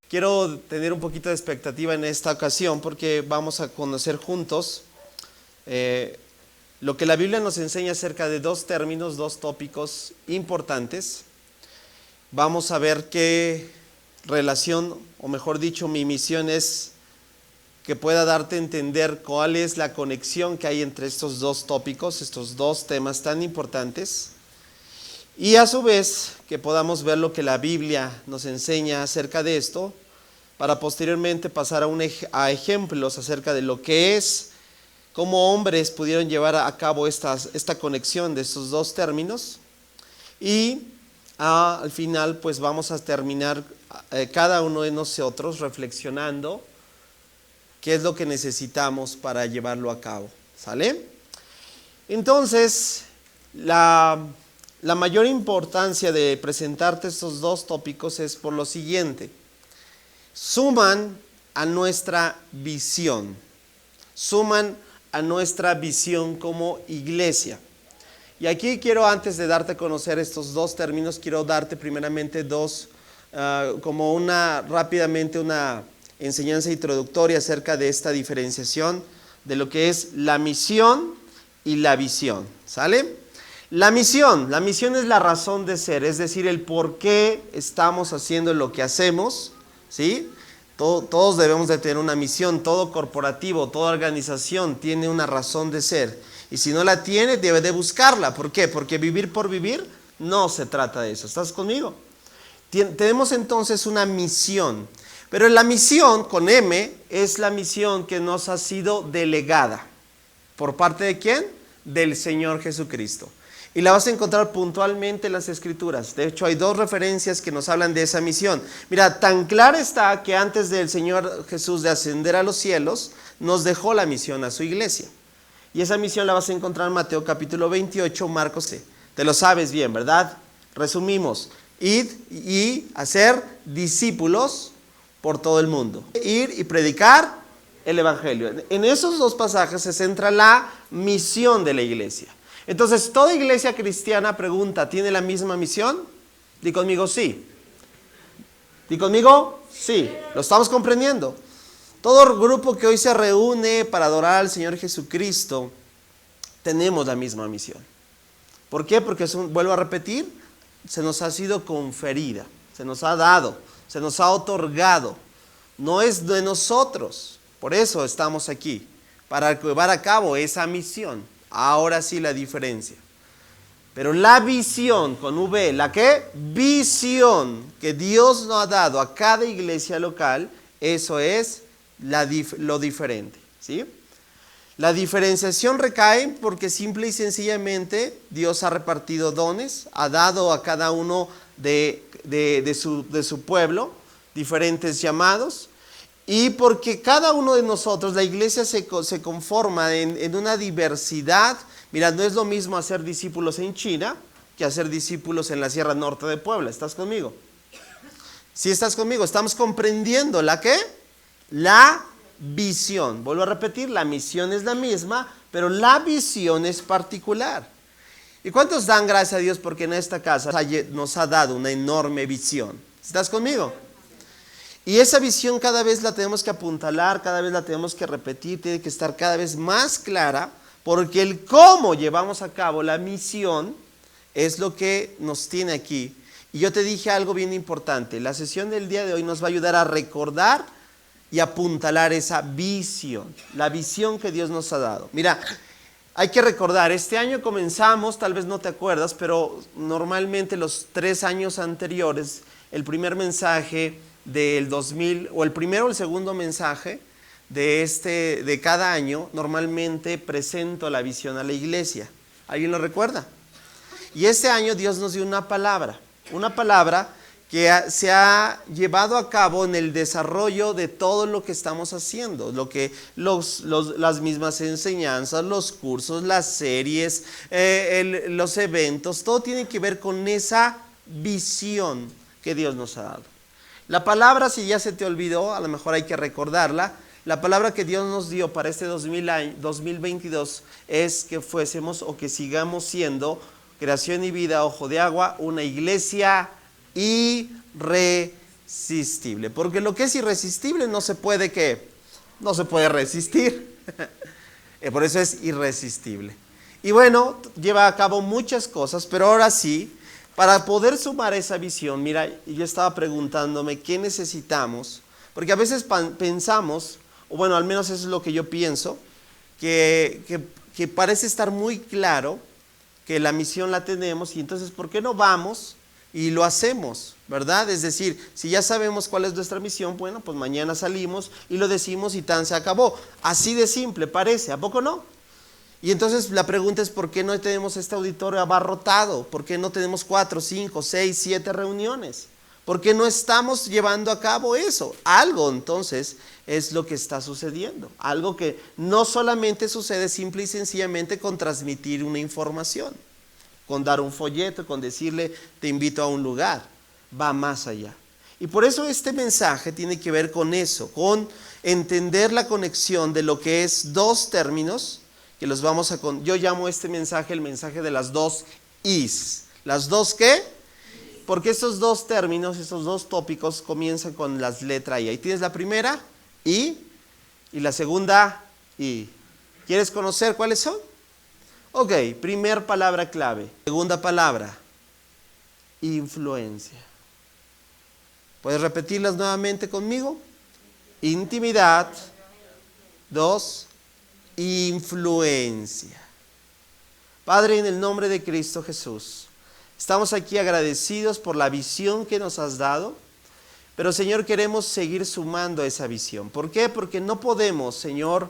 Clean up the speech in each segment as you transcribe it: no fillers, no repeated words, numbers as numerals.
Quiero tener un poquito de expectativa en esta ocasión porque vamos a conocer juntos lo que la Biblia nos enseña acerca de dos términos, dos tópicos importantes. Vamos a ver qué relación, o mejor dicho, mi misión es que pueda darte a entender cuál es la conexión que hay entre estos dos tópicos, estos dos temas tan importantes. Y a su vez que podamos ver lo que la Biblia nos enseña acerca de esto, para posteriormente pasar a ejemplos acerca de lo que es, cómo hombres pudieron llevar a cabo esta conexión de estos dos términos. Y al final pues vamos a terminar cada uno de nosotros reflexionando qué es lo que necesitamos para llevarlo a cabo. ¿Sale? Entonces, la mayor importancia de presentarte estos dos tópicos es por lo siguiente. Suman a nuestra visión. Suman a nuestra visión como iglesia. Y aquí quiero, antes de darte a conocer estos dos términos, quiero darte primeramente rápidamente una enseñanza introductoria acerca de esta diferenciación de lo que es la misión y la visión. ¿Sale? La misión es la razón de ser, es decir, el por qué estamos haciendo lo que hacemos, ¿sí? Todos debemos de tener una misión, todo corporativo, toda organización tiene una razón de ser. Y si no la tiene, debe de buscarla. ¿Por qué? Porque vivir por vivir no se trata de eso. ¿Estás conmigo? Tenemos entonces una misión. Pero la misión, con M, es la misión que nos ha sido delegada. ¿Por parte de quién? Del Señor Jesucristo. Y la vas a encontrar puntualmente en las Escrituras. De hecho, hay dos referencias que nos hablan de esa misión. Mira, tan clara está que antes del Señor Jesús de ascender a los cielos, nos dejó la misión a su iglesia. Y esa misión la vas a encontrar en Mateo capítulo 28, Marcos. Te lo sabes bien, ¿verdad? Resumimos. Id y hacer discípulos por todo el mundo. Ir y predicar el Evangelio. En esos dos pasajes se centra la misión de la iglesia. Entonces, toda iglesia cristiana pregunta, ¿tiene la misma misión? Di conmigo, sí. Di conmigo, sí. ¿Lo estamos comprendiendo? Todo grupo que hoy se reúne para adorar al Señor Jesucristo, tenemos la misma misión. ¿Por qué? Porque, vuelvo a repetir, se nos ha sido conferida, se nos ha dado, se nos ha otorgado. No es de nosotros. Por eso estamos aquí, para llevar a cabo esa misión. Ahora sí la diferencia. Pero la visión con V, ¿la qué? Visión que Dios nos ha dado a cada iglesia local, eso es lo diferente, ¿sí? La diferenciación recae porque simple y sencillamente Dios ha repartido dones, ha dado a cada uno de su pueblo diferentes llamados. Y porque cada uno de nosotros, la iglesia se conforma en una diversidad. Mira, no es lo mismo hacer discípulos en China que hacer discípulos en la Sierra Norte de Puebla. ¿Estás conmigo? ¿Sí estás conmigo? Estamos comprendiendo ¿la qué? La visión. Vuelvo a repetir, la misión es la misma, pero la visión es particular. ¿Y cuántos dan gracias a Dios porque en esta casa nos ha dado una enorme visión? ¿Estás conmigo? Y esa visión cada vez la tenemos que apuntalar, cada vez la tenemos que repetir, tiene que estar cada vez más clara, porque el cómo llevamos a cabo la misión es lo que nos tiene aquí. Y yo te dije algo bien importante, la sesión del día de hoy nos va a ayudar a recordar y apuntalar esa visión, la visión que Dios nos ha dado. Mira, hay que recordar, este año comenzamos, tal vez no te acuerdas, pero normalmente los 3 años anteriores, el primer mensaje del 2000, o el primero o el segundo mensaje de cada año, normalmente presento la visión a la iglesia. ¿Alguien lo recuerda? Y este año Dios nos dio una palabra que se ha llevado a cabo en el desarrollo de todo lo que estamos haciendo, las mismas enseñanzas, los cursos, las series, los eventos, todo tiene que ver con esa visión que Dios nos ha dado. La palabra, si ya se te olvidó, a lo mejor hay que recordarla. La palabra que Dios nos dio para este 2022 es que fuésemos o que sigamos siendo Creación y Vida, Ojo de Agua, una iglesia irrepetible. irresistible. Porque lo que es irresistible no se puede, ¿qué? No se puede resistir. Por eso es irresistible. Y bueno, lleva a cabo muchas cosas, pero ahora sí, para poder sumar esa visión, mira, yo estaba preguntándome qué necesitamos, porque a veces pensamos, o bueno, al menos eso es lo que yo pienso, que parece estar muy claro que la misión la tenemos y entonces, ¿por qué no vamos y lo hacemos? ¿Verdad? Es decir, si ya sabemos cuál es nuestra misión, bueno, pues mañana salimos y lo decimos y tan se acabó. Así de simple parece, ¿a poco no? Y entonces la pregunta es, ¿por qué no tenemos este auditorio abarrotado? ¿Por qué no tenemos 4, 5, 6, 7 reuniones? ¿Por qué no estamos llevando a cabo eso? Algo entonces es lo que está sucediendo. Algo que no solamente sucede simple y sencillamente con transmitir una información, con dar un folleto, con decirle te invito a un lugar. Va más allá. Y por eso este mensaje tiene que ver con eso, con entender la conexión de lo que es dos términos, que los vamos a... Yo llamo este mensaje el mensaje de las dos Is. ¿Las dos qué? Porque estos dos términos, estos dos tópicos comienzan con las letras I. Ahí tienes la primera, I, y la segunda, I. ¿Quieres conocer cuáles son? Ok, primer palabra clave. Segunda palabra, influencia. ¿Puedes repetirlas nuevamente conmigo? Intimidad. 2, influencia. Padre, en el nombre de Cristo Jesús, estamos aquí agradecidos por la visión que nos has dado, pero Señor, queremos seguir sumando a esa visión. ¿Por qué? Porque no podemos, Señor,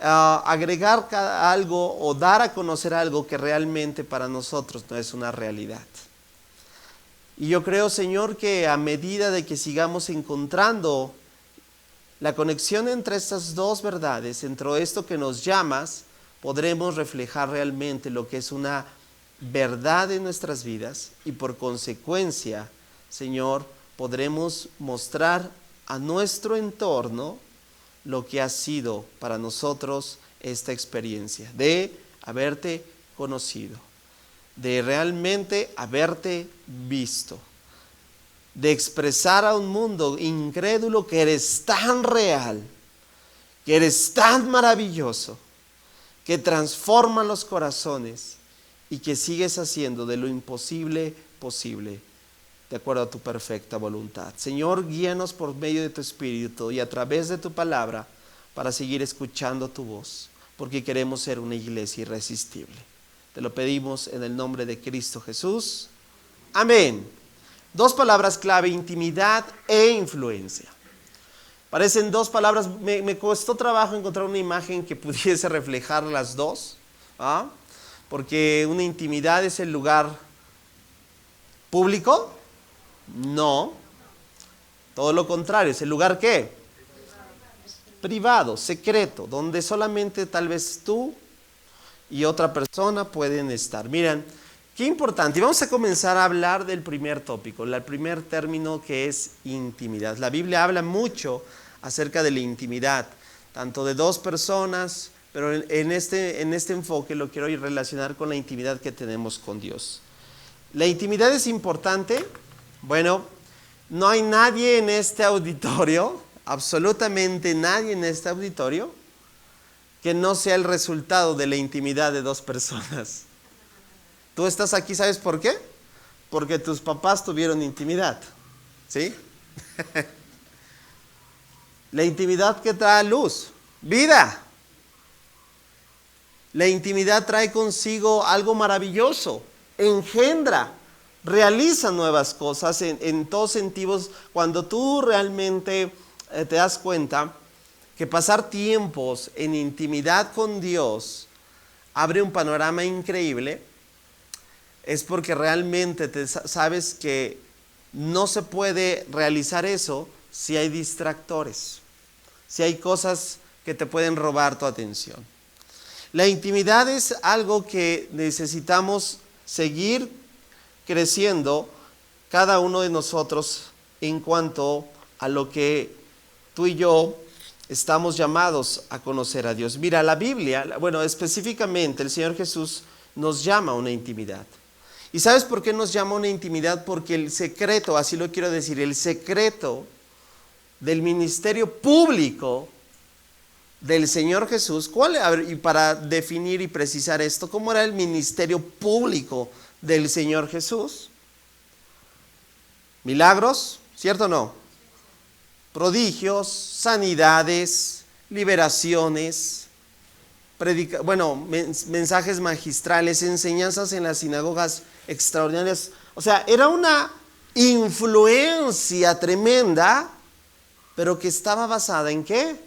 agregar algo o dar a conocer algo que realmente para nosotros no es una realidad. Y yo creo, Señor, que a medida de que sigamos encontrando la conexión entre estas dos verdades, entre esto que nos llamas, podremos reflejar realmente lo que es una verdad en nuestras vidas y por consecuencia, Señor, podremos mostrar a nuestro entorno lo que ha sido para nosotros esta experiencia de haberte conocido, de realmente haberte visto, de expresar a un mundo incrédulo que eres tan real, que eres tan maravilloso, que transforma los corazones y que sigues haciendo de lo imposible posible, de acuerdo a tu perfecta voluntad. Señor, guíanos por medio de tu Espíritu y a través de tu palabra para seguir escuchando tu voz, porque queremos ser una iglesia irresistible. Te lo pedimos en el nombre de Cristo Jesús. Amén. Dos palabras clave, intimidad e influencia. Parecen dos palabras, me costó trabajo encontrar una imagen que pudiese reflejar las dos, porque una intimidad es el lugar público, no, todo lo contrario, es el lugar ¿qué? Privado, secreto, donde solamente tal vez tú y otra persona pueden estar. Miren, qué importante. Y vamos a comenzar a hablar del primer tópico, el primer término que es intimidad. La Biblia habla mucho acerca de la intimidad, tanto de dos personas, pero en este enfoque lo quiero relacionar con la intimidad que tenemos con Dios. ¿La intimidad es importante? Bueno, no hay nadie en este auditorio, absolutamente nadie en este auditorio, que no sea el resultado de la intimidad de dos personas. Tú estás aquí, ¿sabes por qué? Porque tus papás tuvieron intimidad, ¿sí? La intimidad que trae luz, vida. La intimidad trae consigo algo maravilloso, engendra, realiza nuevas cosas en todos sentidos. Cuando tú realmente te das cuenta que pasar tiempos en intimidad con Dios abre un panorama increíble, es porque realmente sabes que no se puede realizar eso si hay distractores, si hay cosas que te pueden robar tu atención. La intimidad es algo que necesitamos seguir creciendo cada uno de nosotros en cuanto a lo que tú y yo estamos llamados a conocer a Dios. Mira, la Biblia, bueno, específicamente el Señor Jesús nos llama a una intimidad. ¿Y sabes por qué nos llama una intimidad? Porque el secreto, así lo quiero decir, el secreto del ministerio público del Señor Jesús, a ver, y para definir y precisar esto, ¿cómo era el ministerio público del Señor Jesús? Milagros, ¿cierto o no? Prodigios, sanidades, liberaciones, mensajes magistrales, enseñanzas en las sinagogas extraordinarias. O sea, era una influencia tremenda, pero que estaba basada ¿en qué?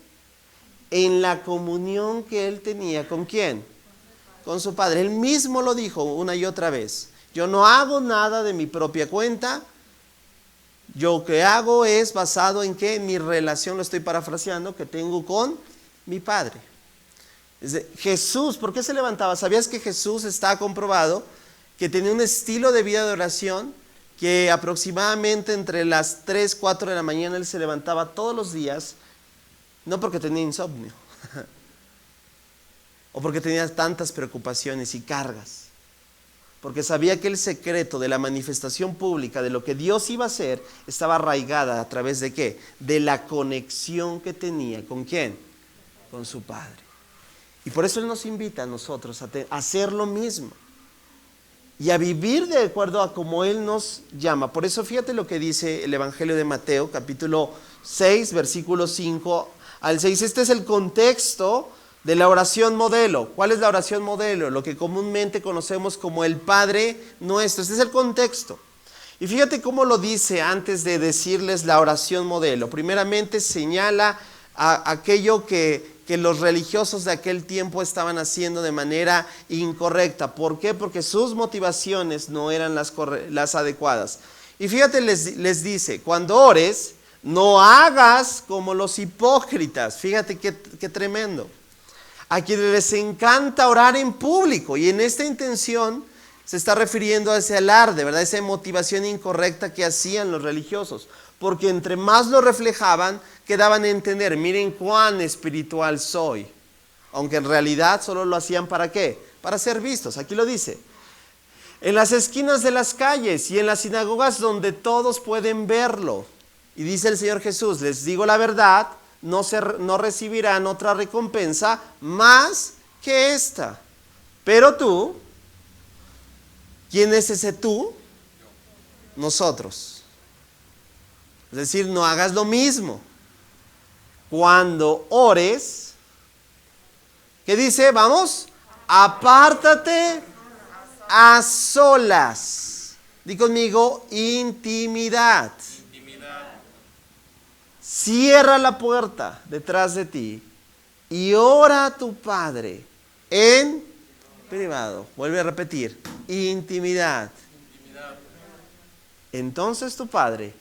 En la comunión que él tenía. ¿Con quién? Con su Padre. Él mismo lo dijo una y otra vez. Yo no hago nada de mi propia cuenta. Yo que hago es basado en qué? En mi relación, lo estoy parafraseando, que tengo con mi Padre. Jesús, ¿por qué se levantaba? ¿Sabías que Jesús está comprobado que tenía un estilo de vida de oración que aproximadamente entre las 3, 4 de la mañana él se levantaba todos los días, no porque tenía insomnio o porque tenía tantas preocupaciones y cargas, porque sabía que el secreto de la manifestación pública de lo que Dios iba a hacer estaba arraigada a través de ¿qué? De la conexión que tenía. ¿Con quién? Con su Padre. Y por eso Él nos invita a nosotros a hacer lo mismo y a vivir de acuerdo a como Él nos llama. Por eso fíjate lo que dice el Evangelio de Mateo, capítulo 6, versículos 5 al 6. Este es el contexto de la oración modelo. ¿Cuál es la oración modelo? Lo que comúnmente conocemos como el Padre Nuestro. Este es el contexto. Y fíjate cómo lo dice antes de decirles la oración modelo. Primeramente señala a aquello que los religiosos de aquel tiempo estaban haciendo de manera incorrecta. ¿Por qué? Porque sus motivaciones no eran las adecuadas. Y fíjate, les dice, cuando ores, no hagas como los hipócritas. Fíjate qué tremendo. A quienes les encanta orar en público, y en esta intención se está refiriendo a ese alarde, ¿verdad? Esa motivación incorrecta que hacían los religiosos, porque entre más lo reflejaban, quedaban a entender, miren cuán espiritual soy, aunque en realidad solo lo hacían ¿para qué? Para ser vistos. Aquí lo dice, en las esquinas de las calles y en las sinagogas donde todos pueden verlo. Y dice el Señor Jesús, les digo la verdad, no recibirán otra recompensa más que esta. Pero tú, ¿quién es ese tú? Nosotros. Es decir, no hagas lo mismo. Cuando ores, ¿qué dice? Vamos, apártate a solas. Di conmigo, intimidad. Cierra la puerta detrás de ti y ora a tu Padre en privado. Vuelve a repetir, intimidad. Entonces tu Padre,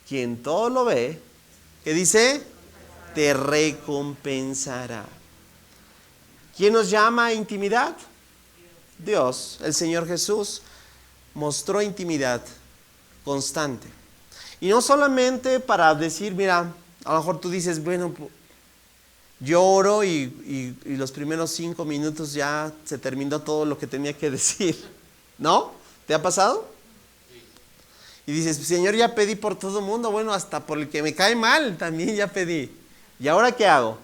quien todo lo ve, ¿qué dice? Te recompensará. ¿Quién nos llama a intimidad? Dios, el Señor Jesús, mostró intimidad constante. Y no solamente para decir, mira, a lo mejor tú dices, bueno, yo oro y los primeros 5 minutos ya se terminó todo lo que tenía que decir. ¿No? ¿Te ha pasado? Y dices, Señor, ya pedí por todo el mundo, bueno, hasta por el que me cae mal también ya pedí. ¿Y ahora qué hago?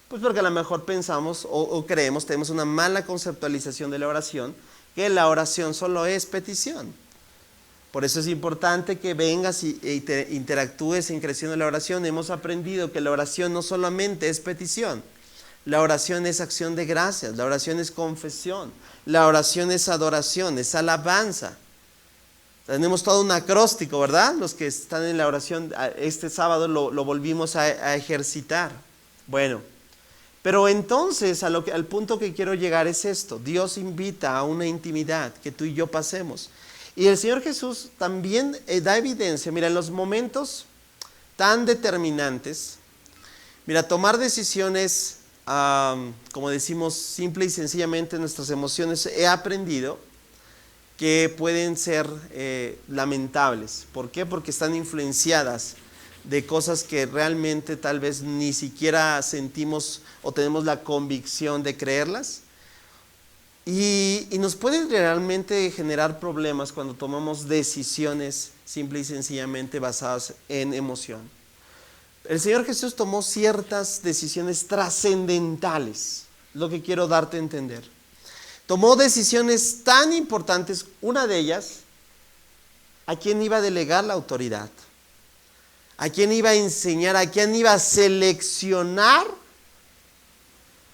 Pues porque a lo mejor pensamos o creemos, tenemos una mala conceptualización de la oración, que la oración solo es petición. Por eso es importante que vengas e interactúes en creciendo la oración. Hemos aprendido que la oración no solamente es petición, la oración es acción de gracias, la oración es confesión, la oración es adoración, es alabanza. Tenemos todo un acróstico, ¿verdad? Los que están en la oración, este sábado lo volvimos a ejercitar. Bueno, pero entonces al punto que quiero llegar es esto. Dios invita a una intimidad que tú y yo pasemos. Y el Señor Jesús también da evidencia, mira, en los momentos tan determinantes, mira, tomar decisiones, como decimos, simple y sencillamente nuestras emociones, he aprendido que pueden ser lamentables. ¿Por qué? Porque están influenciadas de cosas que realmente tal vez ni siquiera sentimos o tenemos la convicción de creerlas. Y nos puede realmente generar problemas cuando tomamos decisiones simple y sencillamente basadas en emoción. El Señor Jesús tomó ciertas decisiones trascendentales, lo que quiero darte a entender. Tomó decisiones tan importantes, una de ellas, ¿a quién iba a delegar la autoridad? ¿A quién iba a enseñar? ¿A quién iba a seleccionar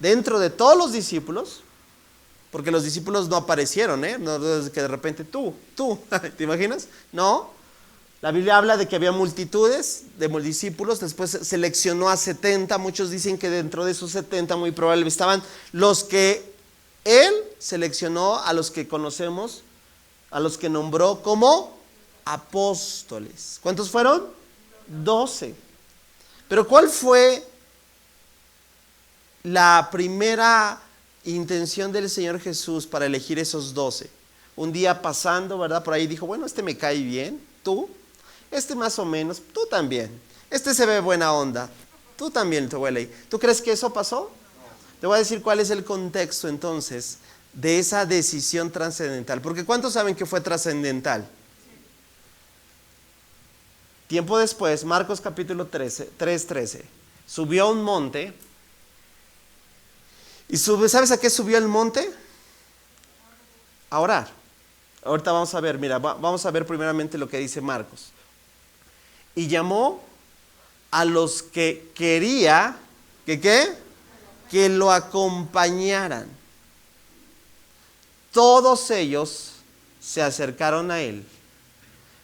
dentro de todos los discípulos? Porque los discípulos no aparecieron, no es que de repente tú, ¿te imaginas? No, la Biblia habla de que había multitudes de discípulos, después seleccionó a 70, muchos dicen que dentro de esos 70 muy probable estaban los que él seleccionó, a los que conocemos, a los que nombró como apóstoles. ¿Cuántos fueron? 12. Pero ¿cuál fue la primera intención del Señor Jesús para elegir esos 12? Un día pasando, ¿verdad? Por ahí dijo, bueno, este me cae bien, tú, este más o menos, tú también, este se ve buena onda, tú también te huele ahí. ¿Tú crees que eso pasó? Te voy a decir cuál es el contexto entonces de esa decisión trascendental, porque ¿cuántos saben que fue trascendental? Tiempo después, Marcos capítulo 3:13, subió a un monte. ¿Y sabes a qué subió el monte? A orar. Ahorita vamos a ver, mira, vamos a ver primeramente lo que dice Marcos. Y llamó a los que quería, que lo acompañaran. Todos ellos se acercaron a él.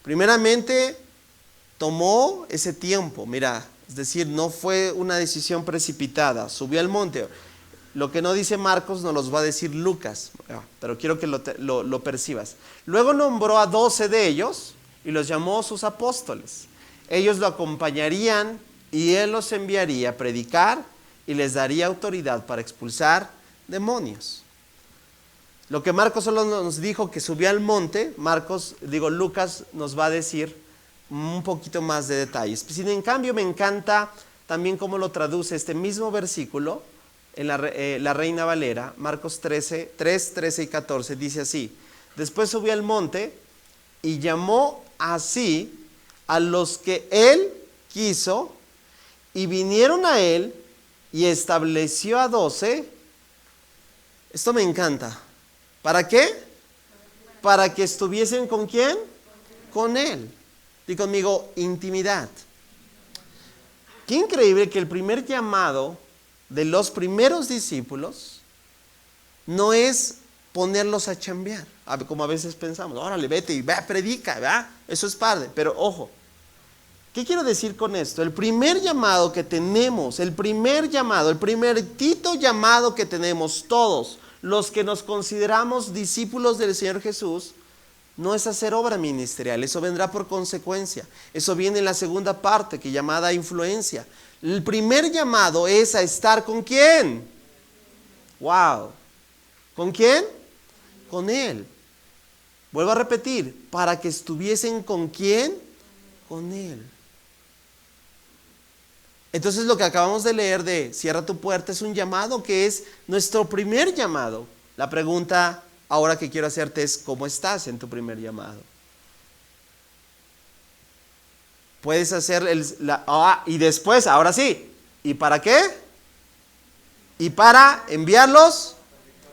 Primeramente, tomó ese tiempo, mira, es decir, no fue una decisión precipitada, subió al monte. Lo que no dice Marcos nos los va a decir Lucas, pero quiero que lo percibas. Luego nombró a 12 de ellos y los llamó sus apóstoles. Ellos lo acompañarían y él los enviaría a predicar y les daría autoridad para expulsar demonios. Lo que Marcos solo nos dijo que subió al monte, Lucas nos va a decir un poquito más de detalles. Sin en cambio, me encanta también cómo lo traduce este mismo versículo en la Reina Valera, Marcos 3, 13 y 14, dice así: después subió al monte y llamó así a los que él quiso y vinieron a él y estableció a 12. Esto me encanta. ¿Para qué? Para que estuviesen ¿con quién? Con él. Di conmigo, intimidad. Qué increíble que el primer llamado de los primeros discípulos no es ponerlos a chambear, como a veces pensamos, órale, vete y predica, ¿verdad? Eso es padre, pero ojo, ¿qué quiero decir con esto? El primer llamado que tenemos, el primerito llamado que tenemos todos los que nos consideramos discípulos del Señor Jesús, no es hacer obra ministerial, eso vendrá por consecuencia. Eso viene en la segunda parte, que llamada influencia. El primer llamado es a estar ¿con quién? Wow. ¿Con quién? Con Él. Vuelvo a repetir, para que estuviesen ¿con quién? Con Él. Entonces lo que acabamos de leer de cierra tu puerta es un llamado que es nuestro primer llamado. La pregunta ahora que quiero hacerte es, ¿cómo estás en tu primer llamado? Puedes hacer y después, ahora sí, ¿y para qué? Y para enviarlos,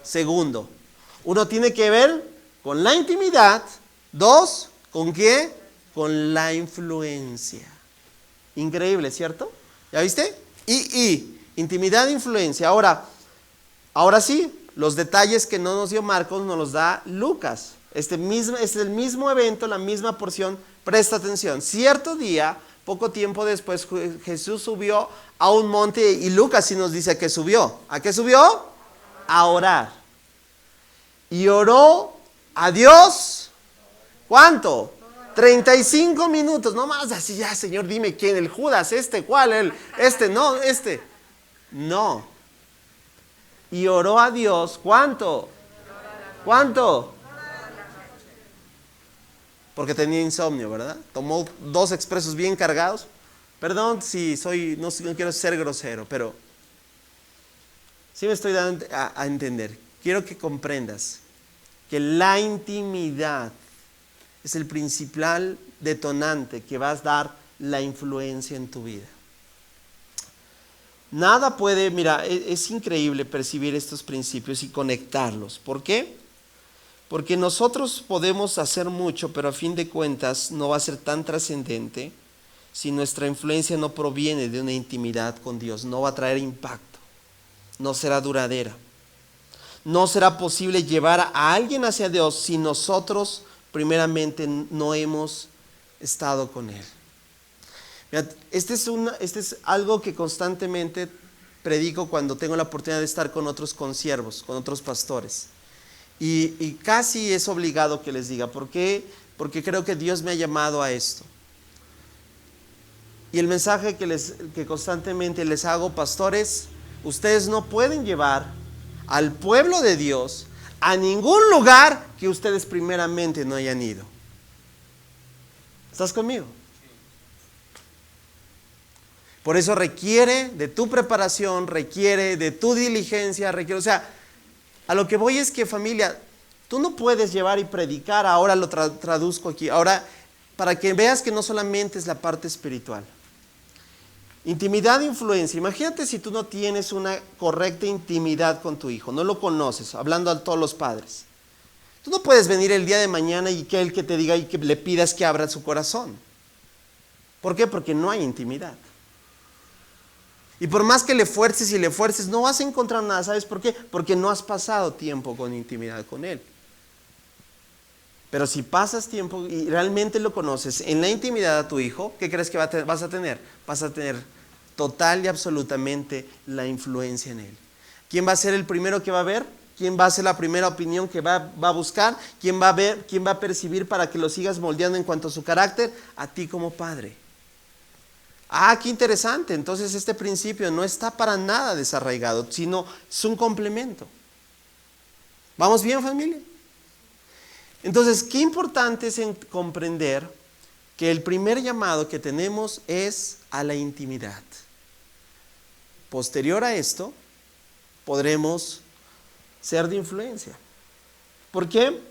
segundo. Uno tiene que ver con la intimidad. 2, ¿con qué? Con la influencia. Increíble, ¿cierto? ¿Ya viste? Intimidad e influencia. Ahora sí, los detalles que no nos dio Marcos nos los da Lucas. Es el mismo evento, la misma porción. Presta atención. Cierto día, poco tiempo después, Jesús subió a un monte y Lucas sí nos dice que subió. ¿A qué subió? A orar. Y oró a Dios. ¿Cuánto? 35 minutos. No más así, ya, Señor, dime quién. ¿El Judas? ¿Cuál? No. Y oró a Dios. ¿Cuánto? Porque tenía insomnio, ¿verdad? Tomó 2 expresos bien cargados. Perdón si no quiero ser grosero, pero sí me estoy dando a entender. quiero que comprendas que la intimidad es el principal detonante que va a dar la influencia en tu vida. Nada puede, mira, es increíble percibir estos principios y conectarlos. ¿Por qué? Porque nosotros podemos hacer mucho, pero a fin de cuentas no va a ser tan trascendente si nuestra influencia no proviene de una intimidad con Dios. No va a traer impacto, no será duradera. No será posible llevar a alguien hacia Dios si nosotros primeramente no hemos estado con Él. Mira, este es algo que constantemente predico cuando tengo la oportunidad de estar con otros consiervos, con otros pastores. Y casi es obligado que les diga. ¿Por qué? Porque creo que Dios me ha llamado a esto. Y el mensaje que constantemente les hago, pastores, ustedes no pueden llevar al pueblo de Dios a ningún lugar que ustedes primeramente no hayan ido. ¿Estás conmigo? Por eso requiere de tu preparación, requiere de tu diligencia, o sea, a lo que voy es que, familia, tú no puedes llevar y predicar, ahora lo traduzco aquí, ahora para que veas que no solamente es la parte espiritual. Intimidad e influencia. Imagínate si tú no tienes una correcta intimidad con tu hijo, no lo conoces, hablando a todos los padres. Tú no puedes venir el día de mañana y que él que te diga y que le pidas que abra su corazón. ¿Por qué? Porque no hay intimidad. Y por más que le fuerces y le fuerces, no vas a encontrar nada. ¿Sabes por qué? Porque no has pasado tiempo con intimidad con él. Pero si pasas tiempo y realmente lo conoces en la intimidad a tu hijo, ¿qué crees que vas a tener? Vas a tener total y absolutamente la influencia en él. ¿Quién va a ser el primero que va a ver? ¿Quién va a ser la primera opinión que va a buscar? ¿Quién va a ver? ¿Quién va a percibir para que lo sigas moldeando en cuanto a su carácter? A ti como padre. Ah, qué interesante. Entonces este principio no está para nada desarraigado, sino es un complemento. ¿Vamos bien, familia? Entonces, qué importante es comprender que el primer llamado que tenemos es a la intimidad. Posterior a esto, podremos ser de influencia. ¿Por qué?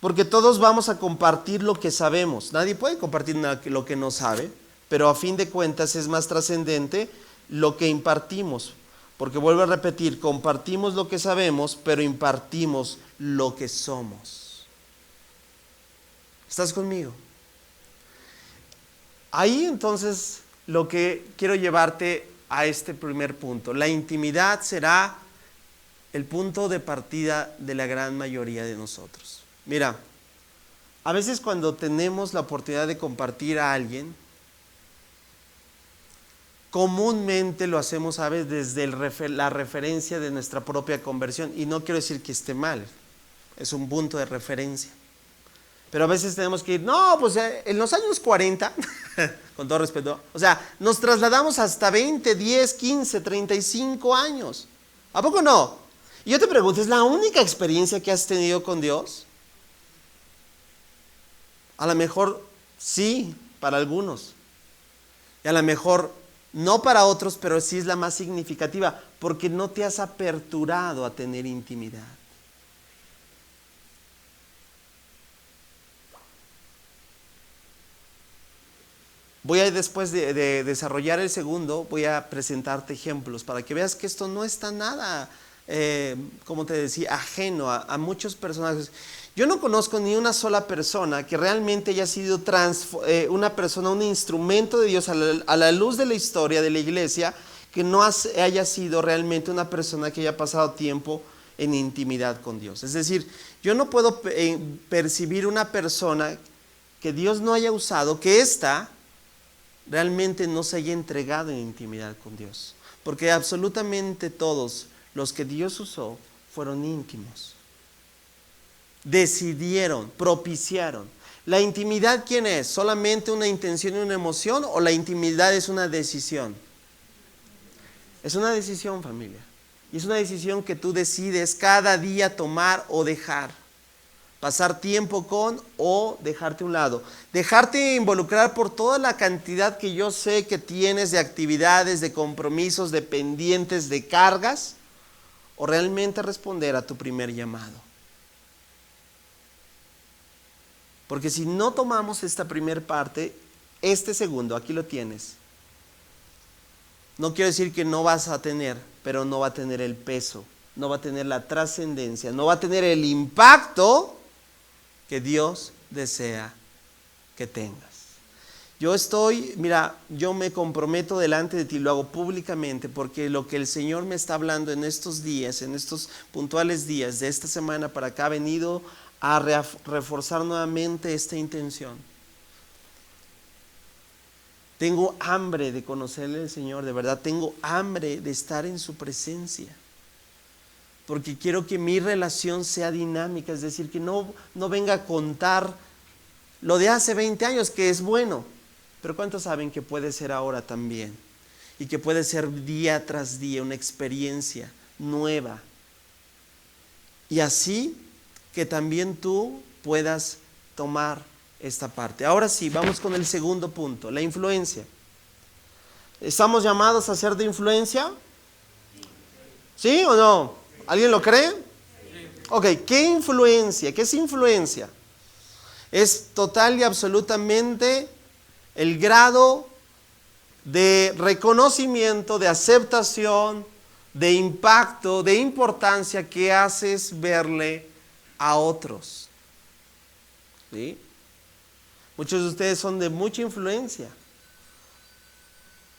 Porque todos vamos a compartir lo que sabemos. Nadie puede compartir lo que no sabe, pero a fin de cuentas es más trascendente lo que impartimos. Porque vuelvo a repetir, compartimos lo que sabemos, pero impartimos lo que somos. ¿Estás conmigo? Ahí entonces lo que quiero llevarte a este primer punto. La intimidad será el punto de partida de la gran mayoría de nosotros. Mira, a veces cuando tenemos la oportunidad de compartir a alguien, comúnmente lo hacemos, ¿sabes?, desde la referencia de nuestra propia conversión. Y no quiero decir que esté mal, es un punto de referencia. Pero a veces tenemos que ir, no, pues en los años 40, con todo respeto, o sea, nos trasladamos hasta 20, 10, 15, 35 años. ¿A poco no? Y yo te pregunto, ¿es la única experiencia que has tenido con Dios? A lo mejor sí, para algunos. Y a lo mejor no para otros, pero sí es la más significativa, porque no te has aperturado a tener intimidad. Voy a, después de desarrollar el segundo, voy a presentarte ejemplos para que veas que esto no está nada, como te decía, ajeno a muchos personajes. Yo no conozco ni una sola persona que realmente haya sido una persona, un instrumento de Dios a la luz de la historia de la iglesia, que no haya sido realmente una persona que haya pasado tiempo en intimidad con Dios. Es decir, yo no puedo percibir una persona que Dios no haya usado, que ésta realmente no se haya entregado en intimidad con Dios. Porque absolutamente todos los que Dios usó fueron íntimos. Decidieron, propiciaron. ¿La intimidad quién es? ¿Solamente una intención y una emoción o la intimidad es una decisión? Es una decisión, familia. Y es una decisión que tú decides cada día tomar o dejar. Pasar tiempo con o dejarte a un lado. Dejarte involucrar por toda la cantidad que yo sé que tienes de actividades, de compromisos, de pendientes, de cargas. o realmente responder a tu primer llamado. Porque si no tomamos esta primera parte, este segundo, aquí lo tienes. No quiero decir que no vas a tener, pero no va a tener el peso, no va a tener la trascendencia, no va a tener el impacto que Dios desea que tengas. Yo me comprometo delante de ti, lo hago públicamente, porque lo que el Señor me está hablando en estos días, en estos puntuales días de esta semana para acá, ha venido a reforzar nuevamente esta intención. Tengo hambre de conocerle al Señor, de verdad, tengo hambre de estar en su presencia. Porque quiero que mi relación sea dinámica, es decir, que no venga a contar lo de hace 20 años, que es bueno, pero ¿cuántos saben que puede ser ahora también? Y que puede ser día tras día una experiencia nueva. Y así que también tú puedas tomar esta parte. Ahora sí, vamos con el segundo punto, la influencia. ¿Estamos llamados a ser de influencia? ¿Sí o no? ¿Alguien lo cree? Ok, ¿qué influencia? ¿Qué es influencia? Es total y absolutamente el grado de reconocimiento, de aceptación, de impacto, de importancia que haces verle a otros. ¿Sí? Muchos de ustedes son de mucha influencia,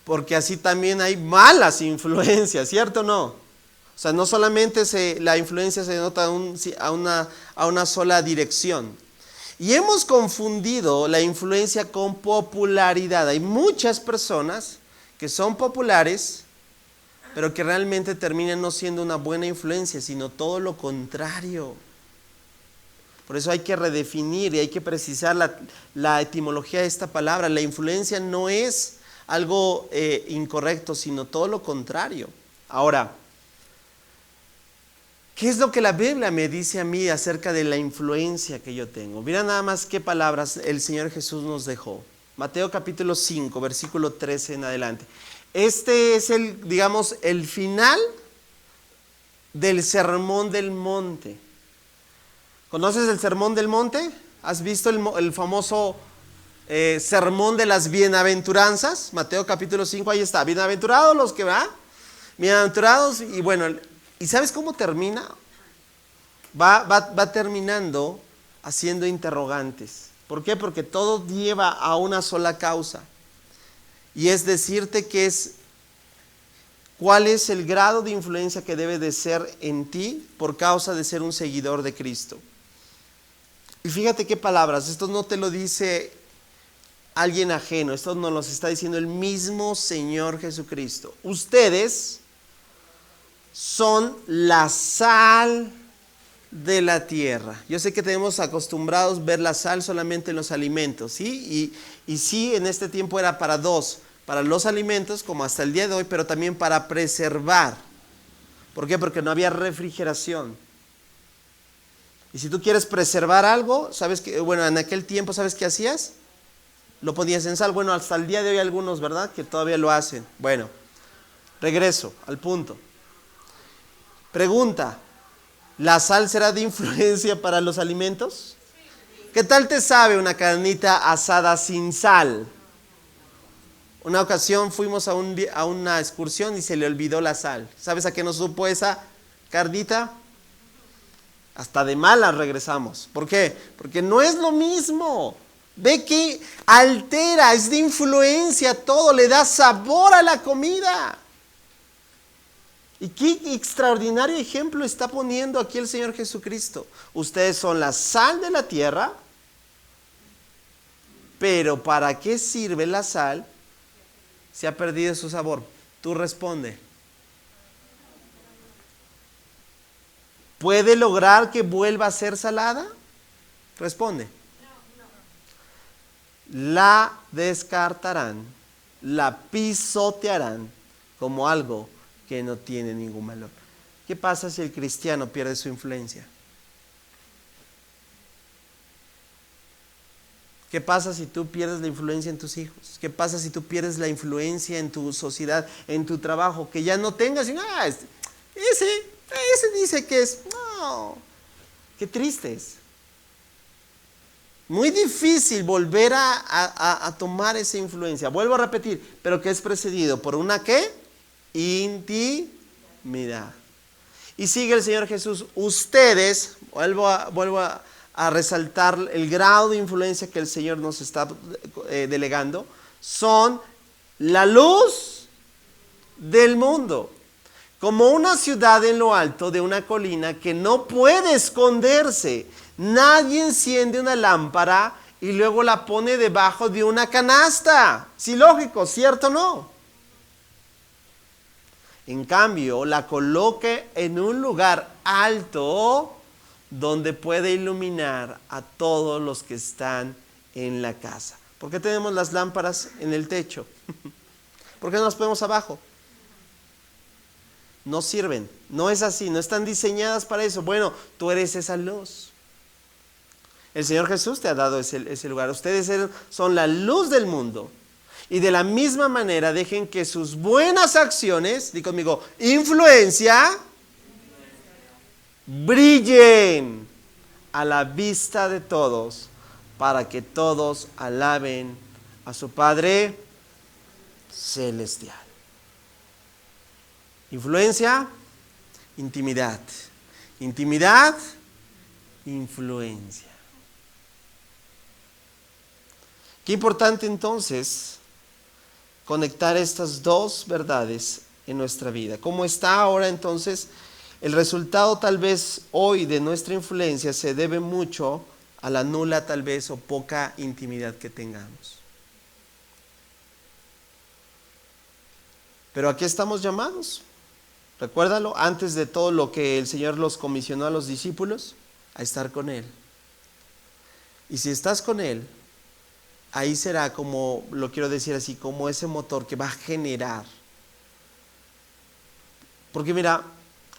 porque así también hay malas influencias, ¿cierto o no? O sea, no solamente la influencia se nota a una sola dirección. Y hemos confundido la influencia con popularidad. Hay muchas personas que son populares, pero que realmente terminan no siendo una buena influencia, sino todo lo contrario. Por eso hay que redefinir y hay que precisar la etimología de esta palabra. La influencia no es algo incorrecto, sino todo lo contrario. Ahora, ¿qué es lo que la Biblia me dice a mí acerca de la influencia que yo tengo? Mira nada más qué palabras el Señor Jesús nos dejó. Mateo capítulo 5, versículo 13 en adelante. Este es el final del Sermón del Monte. ¿Conoces el Sermón del Monte? ¿Has visto el famoso Sermón de las Bienaventuranzas? Mateo capítulo 5, ahí está. Bienaventurados los que van. Bienaventurados, y bueno, ¿y sabes cómo termina? Va terminando haciendo interrogantes. ¿Por qué? Porque todo lleva a una sola causa. Y es decirte cuál es el grado de influencia que debe de ser en ti por causa de ser un seguidor de Cristo. Y fíjate qué palabras, esto no te lo dice alguien ajeno, esto nos lo está diciendo el mismo Señor Jesucristo. Ustedes son la sal de la tierra. Yo sé que tenemos acostumbrados ver la sal solamente en los alimentos, ¿sí? Y sí, en este tiempo era para los alimentos, como hasta el día de hoy, pero también para preservar. ¿Por qué? Porque no había refrigeración. Y si tú quieres preservar algo, ¿sabes qué? Bueno, en aquel tiempo, ¿sabes qué hacías? Lo ponías en sal. Bueno, hasta el día de hoy algunos, ¿verdad?, que todavía lo hacen. Bueno, regreso al punto. Pregunta, ¿la sal será de influencia para los alimentos? ¿Qué tal te sabe una carnita asada sin sal? Una ocasión fuimos a una excursión y se le olvidó la sal. ¿Sabes a qué nos supo esa carnita? Hasta de malas regresamos. ¿Por qué? Porque no es lo mismo. Ve que altera, es de influencia todo, le da sabor a la comida. Y qué extraordinario ejemplo está poniendo aquí el Señor Jesucristo. Ustedes son la sal de la tierra, pero ¿para qué sirve la sal si ha perdido su sabor? Tú responde. ¿Puede lograr que vuelva a ser salada? Responde. La descartarán, la pisotearán como algo que no tiene ningún valor. ¿Qué pasa si el cristiano pierde su influencia? ¿Qué pasa si tú pierdes la influencia en tus hijos? ¿Qué pasa si tú pierdes la influencia en tu sociedad, en tu trabajo? Que ya no tengas, Ese dice que es, no, qué triste es. Muy difícil volver a tomar esa influencia. Vuelvo a repetir, pero que es precedido por una ¿qué? Intimidad. Y sigue el Señor Jesús, ustedes, vuelvo a resaltar el grado de influencia que el Señor nos está delegando, son la luz del mundo. Como una ciudad en lo alto de una colina que no puede esconderse. Nadie enciende una lámpara y luego la pone debajo de una canasta. Sí, lógico, ¿cierto o no? En cambio, la coloca en un lugar alto donde puede iluminar a todos los que están en la casa. ¿Por qué tenemos las lámparas en el techo? ¿Por qué no las ponemos abajo? No sirven, no es así, no están diseñadas para eso. Bueno, tú eres esa luz. El Señor Jesús te ha dado ese lugar. Ustedes son la luz del mundo. Y de la misma manera dejen que sus buenas acciones, di conmigo, influencia, brillen a la vista de todos, para que todos alaben a su Padre celestial. Influencia, intimidad. Intimidad, influencia. Qué importante entonces conectar estas dos verdades en nuestra vida. ¿Cómo está ahora entonces? El resultado tal vez hoy de nuestra influencia se debe mucho a la nula tal vez o poca intimidad que tengamos. Pero ¿a qué estamos llamados? Recuérdalo, antes de todo lo que el Señor los comisionó a los discípulos, a estar con Él. Y si estás con Él, ahí será como, lo quiero decir así, como ese motor que va a generar. Porque mira,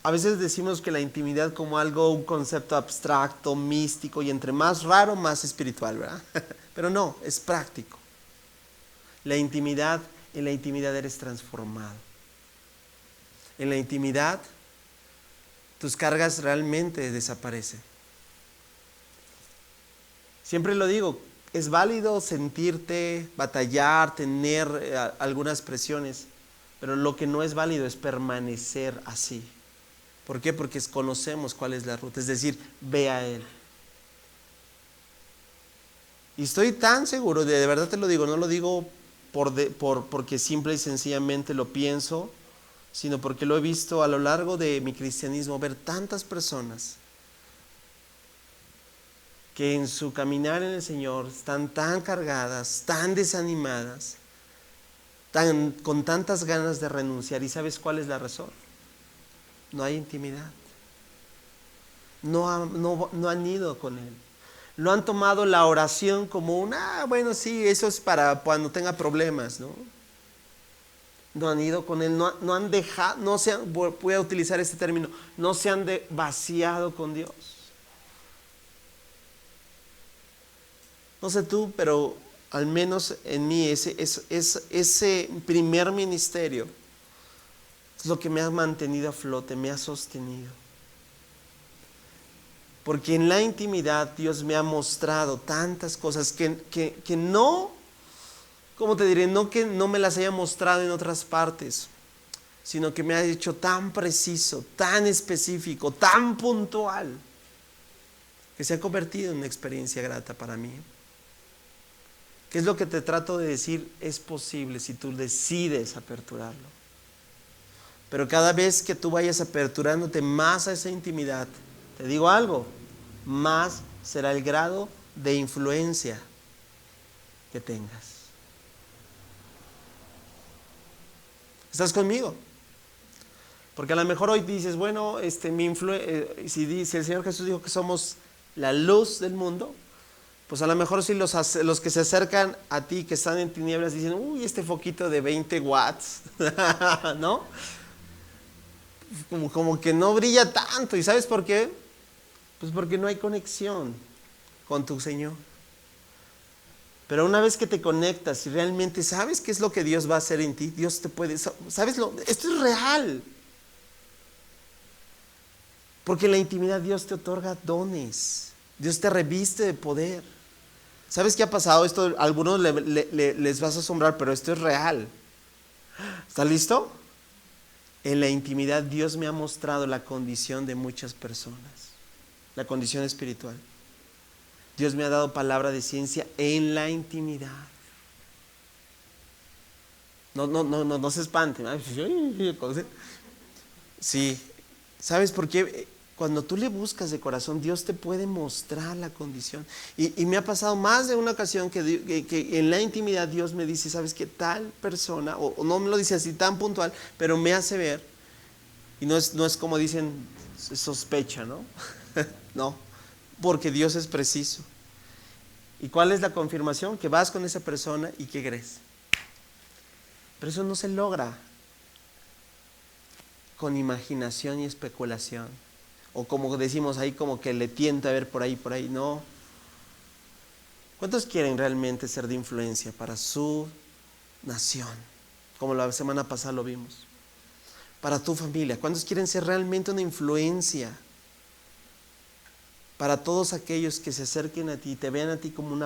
a veces decimos que la intimidad como algo, un concepto abstracto, místico, y entre más raro, más espiritual, ¿verdad? Pero no, es práctico. En la intimidad eres transformado. En la intimidad, tus cargas realmente desaparecen. Siempre lo digo, es válido sentirte, batallar, tener algunas presiones, pero lo que no es válido es permanecer así. ¿Por qué? Porque conocemos cuál es la ruta, es decir, ve a Él. Y estoy tan seguro, de verdad te lo digo, no lo digo porque simple y sencillamente lo pienso, sino porque lo he visto a lo largo de mi cristianismo, ver tantas personas que en su caminar en el Señor están tan cargadas, tan desanimadas, con tantas ganas de renunciar. ¿Y sabes cuál es la razón? No hay intimidad. No han ido con Él. Lo han tomado la oración como bueno, sí, eso es para cuando tenga problemas, ¿no? No han ido con Él, no han dejado, voy a utilizar este término, no se han vaciado con Dios. No sé tú, pero al menos en mí ese primer ministerio es lo que me ha mantenido a flote, me ha sostenido. Porque en la intimidad Dios me ha mostrado tantas cosas que no, ¿cómo te diré? No que no me las haya mostrado en otras partes, sino que me ha hecho tan preciso, tan específico, tan puntual, que se ha convertido en una experiencia grata para mí. ¿Qué es lo que te trato de decir? Es posible si tú decides aperturarlo. Pero cada vez que tú vayas aperturándote más a esa intimidad, te digo algo, más será el grado de influencia que tengas. ¿Estás conmigo? Porque a lo mejor hoy dices, bueno, si el Señor Jesús dijo que somos la luz del mundo, pues a lo mejor si los que se acercan a ti, que están en tinieblas, dicen, uy, este foquito de 20 watts, ¿no? Como que no brilla tanto. ¿Y sabes por qué? Pues porque no hay conexión con tu Señor. Pero una vez que te conectas y realmente sabes qué es lo que Dios va a hacer en ti, Dios te puede, ¿sabes? Esto es real. Porque en la intimidad Dios te otorga dones. Dios te reviste de poder. ¿Sabes qué ha pasado? Esto a algunos les vas a asombrar, pero esto es real. ¿Estás listo? En la intimidad Dios me ha mostrado la condición de muchas personas. La condición espiritual. Dios me ha dado palabra de ciencia en la intimidad. No se espanten. Sí. ¿Sabes por qué? Cuando tú le buscas de corazón, Dios te puede mostrar la condición. Y me ha pasado más de una ocasión que en la intimidad Dios me dice, ¿sabes qué? Tal persona, o no me lo dice así tan puntual, pero me hace ver. Y no es como dicen, sospecha, ¿no? No, porque Dios es preciso. ¿Y cuál es la confirmación? Que vas con esa persona y ¿qué crees? Pero eso no se logra con imaginación y especulación. O como decimos ahí, como que le tienta a ver por ahí, no. ¿Cuántos quieren realmente ser de influencia para su nación? Como la semana pasada lo vimos. Para tu familia. ¿Cuántos quieren ser realmente una influencia? Para todos aquellos que se acerquen a ti, te vean a ti como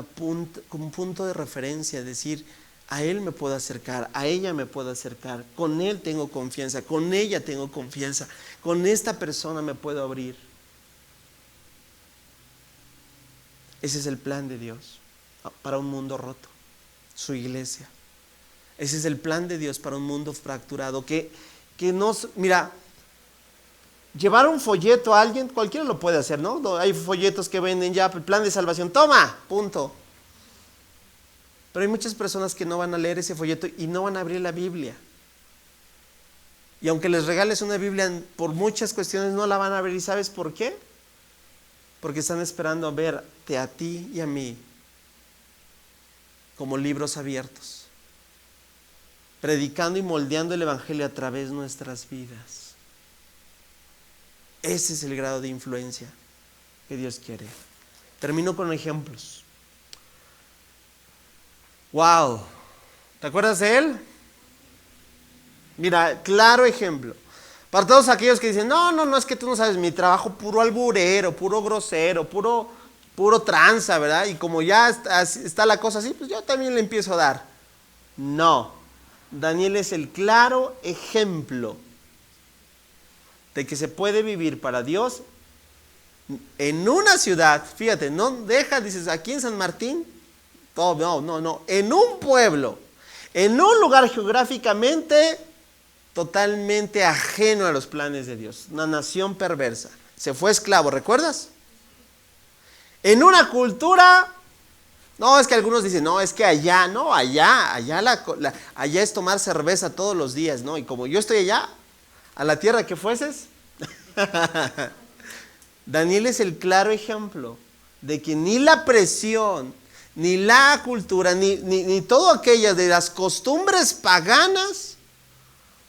como un punto de referencia, decir, a él me puedo acercar, a ella me puedo acercar, con él tengo confianza, con ella tengo confianza, con esta persona me puedo abrir. Ese es el plan de Dios para un mundo roto, su iglesia. Ese es el plan de Dios para un mundo fracturado, que nos, mira, llevar un folleto a alguien, cualquiera lo puede hacer, ¿no? Hay folletos que venden ya, el plan de salvación, toma, punto. Pero hay muchas personas que no van a leer ese folleto y no van a abrir la Biblia. Y aunque les regales una Biblia, por muchas cuestiones no la van a abrir. ¿Y sabes por qué? Porque están esperando a verte a ti y a mí como libros abiertos, predicando y moldeando el Evangelio a través de nuestras vidas. Ese es el grado de influencia que Dios quiere. Termino con ejemplos. Wow, ¿te acuerdas de él? Mira, claro ejemplo. Para todos aquellos que dicen, no, es que tú no sabes, mi trabajo puro alburero, puro grosero, puro tranza, ¿verdad? Y como ya está la cosa así, pues yo también le empiezo a dar. No, Daniel es el claro ejemplo de que se puede vivir para Dios en una ciudad. Fíjate, no dejas, dices, aquí en San Martín, no, en un pueblo, en un lugar geográficamente totalmente ajeno a los planes de Dios, una nación perversa, se fue esclavo, ¿recuerdas? En una cultura, no, es que algunos dicen, no, es que allá es tomar cerveza todos los días, ¿no? Y como yo estoy allá, a la tierra que fueses, Daniel es el claro ejemplo de que ni la presión, ni la cultura, ni todo aquello de las costumbres paganas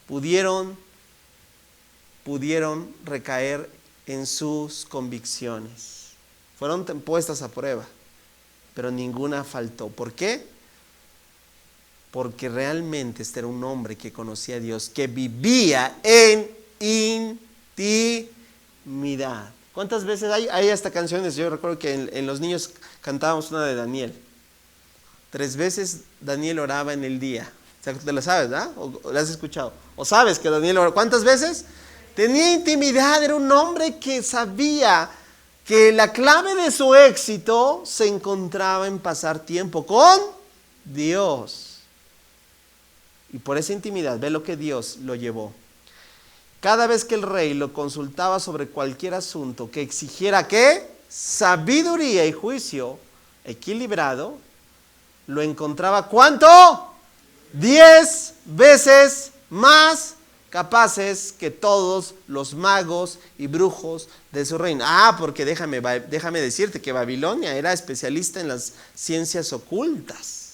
pudieron recaer en sus convicciones. Fueron puestas a prueba, pero ninguna faltó. ¿Por qué? Porque realmente este era un hombre que conocía a Dios, que vivía en intimidad. ¿Cuántas veces hay hasta canciones? Yo recuerdo que en los niños cantábamos una de Daniel. 3 veces Daniel oraba en el día. O sea, te la sabes, ¿verdad? ¿O la has escuchado? ¿O sabes que Daniel oraba? ¿Cuántas veces? Tenía intimidad, era un hombre que sabía que la clave de su éxito se encontraba en pasar tiempo con Dios. Y por esa intimidad, ve lo que Dios lo llevó. Cada vez que el rey lo consultaba sobre cualquier asunto que exigiera ¿qué? Sabiduría y juicio equilibrado, lo encontraba ¿cuánto? 10 veces más capaces que todos los magos y brujos de su reino. Porque déjame decirte que Babilonia era especialista en las ciencias ocultas.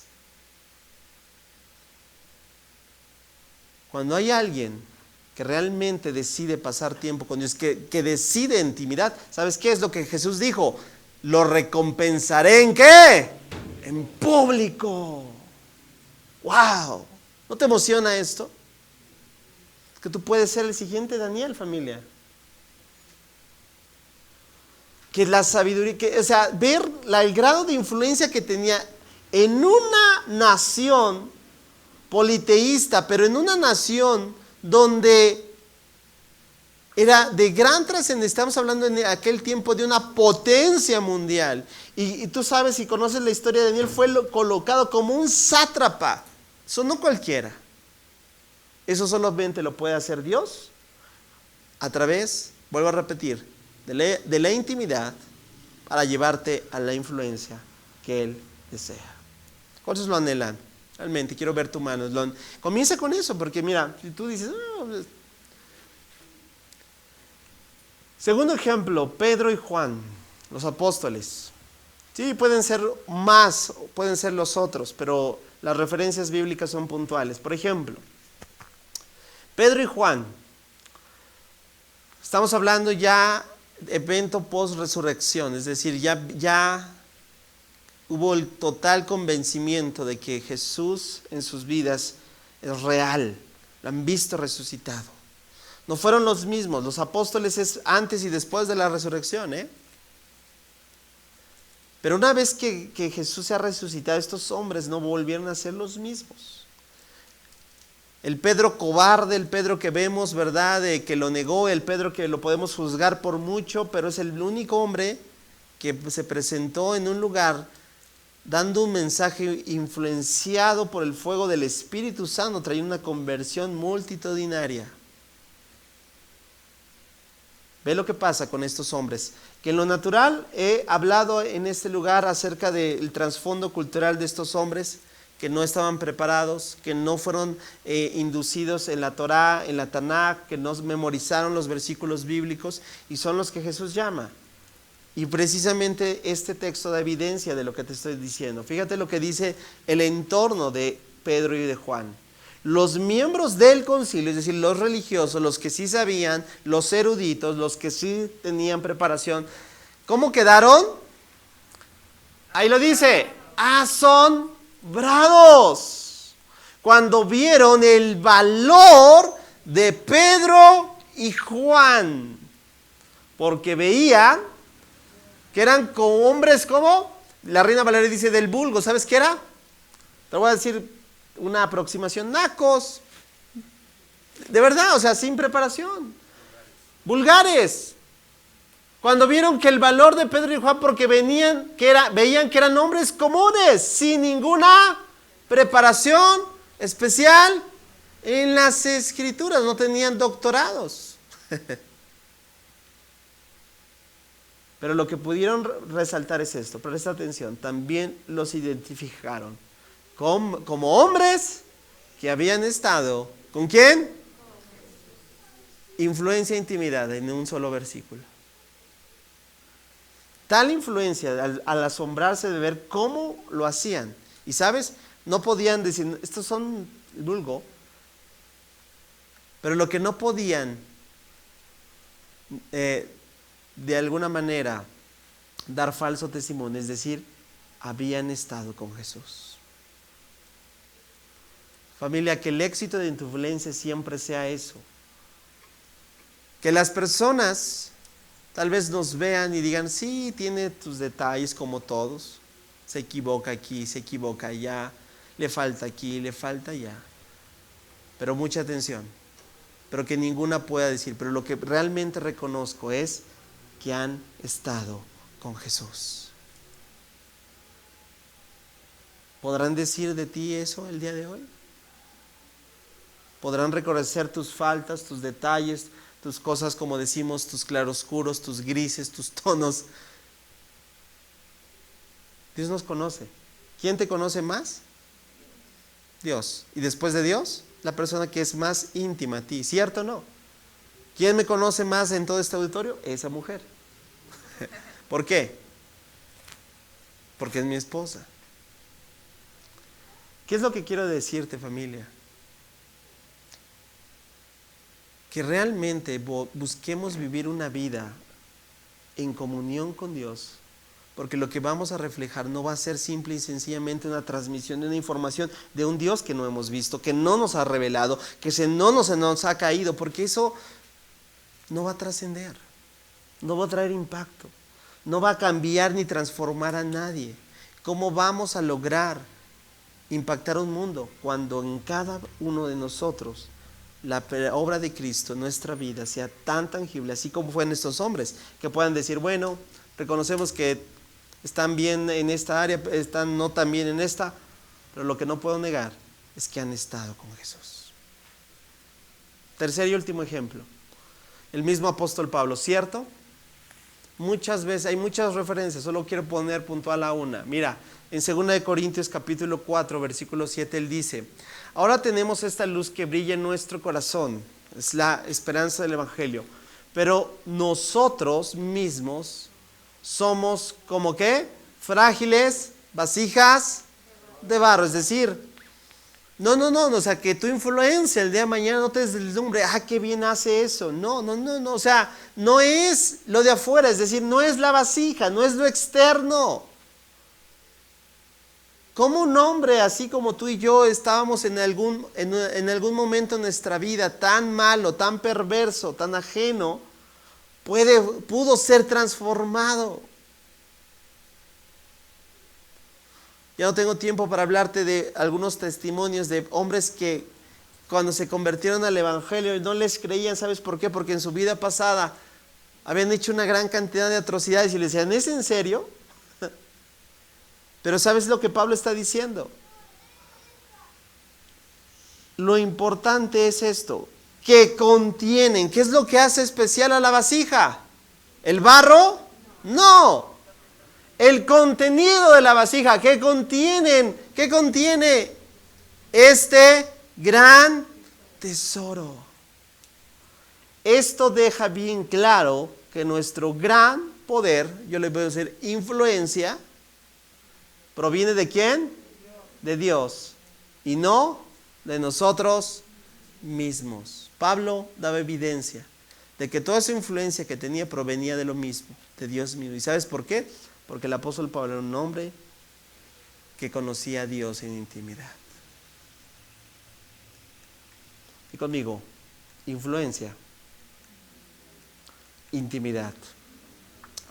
Cuando hay alguien que realmente decide pasar tiempo con Dios, que decide intimidad, ¿sabes qué es lo que Jesús dijo? Lo recompensaré ¿en qué? En público. ¡Wow! ¿No te emociona esto? Es que tú puedes ser el siguiente Daniel, familia. que la sabiduría, o sea, ver el grado de influencia que tenía en una nación politeísta, pero en una nación donde era de gran trascendencia. Estamos hablando en aquel tiempo de una potencia mundial. Y tú sabes, si conoces la historia de Daniel, fue colocado como un sátrapa. Eso no cualquiera. Eso solamente lo puede hacer Dios a través, vuelvo a repetir, de la intimidad para llevarte a la influencia que Él desea. ¿Cuántos lo anhelan? Realmente, quiero ver tu mano. Comienza con eso, porque mira, si tú dices... Segundo ejemplo, Pedro y Juan, los apóstoles. Sí, pueden ser más, pueden ser los otros, pero las referencias bíblicas son puntuales. Por ejemplo, Pedro y Juan. Estamos hablando ya de evento post-resurrección, es decir, ya hubo el total convencimiento de que Jesús en sus vidas es real, lo han visto resucitado. No fueron los mismos, los apóstoles es antes y después de la resurrección, Pero una vez que Jesús se ha resucitado, estos hombres no volvieron a ser los mismos. El Pedro cobarde, el Pedro que vemos, ¿verdad?, que lo negó, el Pedro que lo podemos juzgar por mucho, pero es el único hombre que se presentó en un lugar dando un mensaje influenciado por el fuego del Espíritu Santo, trayendo una conversión multitudinaria. Ve lo que pasa con estos hombres, que en lo natural he hablado en este lugar acerca del trasfondo cultural de estos hombres, que no estaban preparados, que no fueron inducidos en la Torá, en la Tanaj, que no memorizaron los versículos bíblicos, y son los que Jesús llama. Y precisamente este texto da evidencia de lo que te estoy diciendo. Fíjate lo que dice el entorno de Pedro y de Juan. Los miembros del concilio, es decir, los religiosos, los que sí sabían, los eruditos, los que sí tenían preparación, ¿cómo quedaron? Ahí lo dice, asombrados, cuando vieron el valor de Pedro y Juan, porque veían que eran como hombres, como la Reina Valeria dice, del vulgo. ¿Sabes qué era? Te voy a decir una aproximación, nacos, de verdad, o sea, sin preparación, vulgares. Cuando vieron que el valor de Pedro y Juan, porque veían que eran hombres comunes, sin ninguna preparación especial en las escrituras, no tenían doctorados. Pero lo que pudieron resaltar es esto, presta atención, también los identificaron como hombres que habían estado, ¿con quién? Influencia e intimidad en un solo versículo. Tal influencia al asombrarse de ver cómo lo hacían. Y sabes, no podían decir, estos son vulgo, pero lo que no podían de alguna manera dar falso testimonio, es decir, habían estado con Jesús. Familia, que el éxito de tu influencia siempre sea eso. Que las personas tal vez nos vean y digan, sí, tiene tus detalles como todos. Se equivoca aquí, se equivoca allá, le falta aquí, le falta allá. Pero mucha atención. Pero que ninguna pueda decir, pero lo que realmente reconozco es que han estado con Jesús. ¿Podrán decir de ti eso el día de hoy? Podrán reconocer tus faltas, tus detalles, tus cosas, como decimos, tus claroscuros, tus grises, tus tonos. Dios nos conoce. ¿Quién te conoce más? Dios. Y después de Dios, la persona que es más íntima a ti. ¿Cierto o no? ¿Quién me conoce más en todo este auditorio? Esa mujer. ¿Por qué? Porque es mi esposa. ¿Qué es lo que quiero decirte, familia? Que realmente busquemos vivir una vida en comunión con Dios, porque lo que vamos a reflejar no va a ser simple y sencillamente una transmisión de una información de un Dios que no hemos visto, que no nos ha revelado, que no nos ha caído, porque eso no va a trascender, no va a traer impacto. no va a cambiar ni transformar a nadie. ¿Cómo vamos a lograr impactar un mundo cuando en cada uno de nosotros la obra de Cristo en nuestra vida sea tan tangible, así como fue en estos hombres, que puedan decir, bueno, reconocemos que están bien en esta área, están no tan bien en esta, pero lo que no puedo negar es que han estado con Jesús. Tercer y último ejemplo, el mismo apóstol Pablo, ¿cierto? Muchas veces, hay muchas referencias, solo quiero poner puntual a una. Mira, en 2 Corintios capítulo 4, versículo 7, él dice, ahora tenemos esta luz que brilla en nuestro corazón, es la esperanza del Evangelio, pero nosotros mismos somos como ¿qué? Frágiles, vasijas de barro, es decir, no, o sea, que tu influencia el día de mañana no te deslumbre, qué bien hace eso. No, o sea, no es lo de afuera, es decir, no es la vasija, no es lo externo. Como un hombre, así como tú y yo estábamos en algún momento en nuestra vida tan malo, tan perverso, tan ajeno, pudo ser transformado. Ya no tengo tiempo para hablarte de algunos testimonios de hombres que cuando se convirtieron al Evangelio no les creían. ¿Sabes por qué? Porque en su vida pasada habían hecho una gran cantidad de atrocidades y les decían, ¿es en serio? Pero ¿sabes lo que Pablo está diciendo? Lo importante es esto, que contienen. ¿Qué es lo que hace especial a la vasija? ¿El barro? No. El contenido de la vasija, ¿qué contienen? ¿Qué contiene este gran tesoro? Esto deja bien claro que nuestro gran poder, yo le voy a decir influencia, ¿proviene de quién? De Dios y no de nosotros mismos. Pablo daba evidencia de que toda esa influencia que tenía provenía de lo mismo, de Dios mismo. ¿Y sabes por qué? Porque el apóstol Pablo era un hombre que conocía a Dios en intimidad. Y conmigo, influencia, intimidad.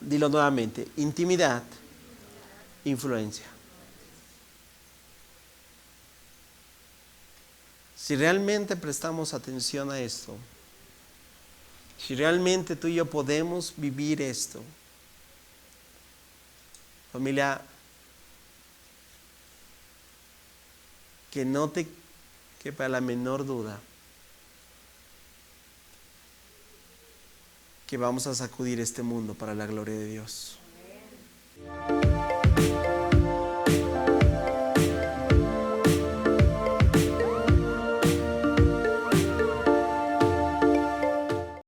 Dilo nuevamente, intimidad, influencia. Si realmente prestamos atención a esto, si realmente tú y yo podemos vivir esto, familia, que no te quepa la menor duda que vamos a sacudir este mundo para la gloria de Dios.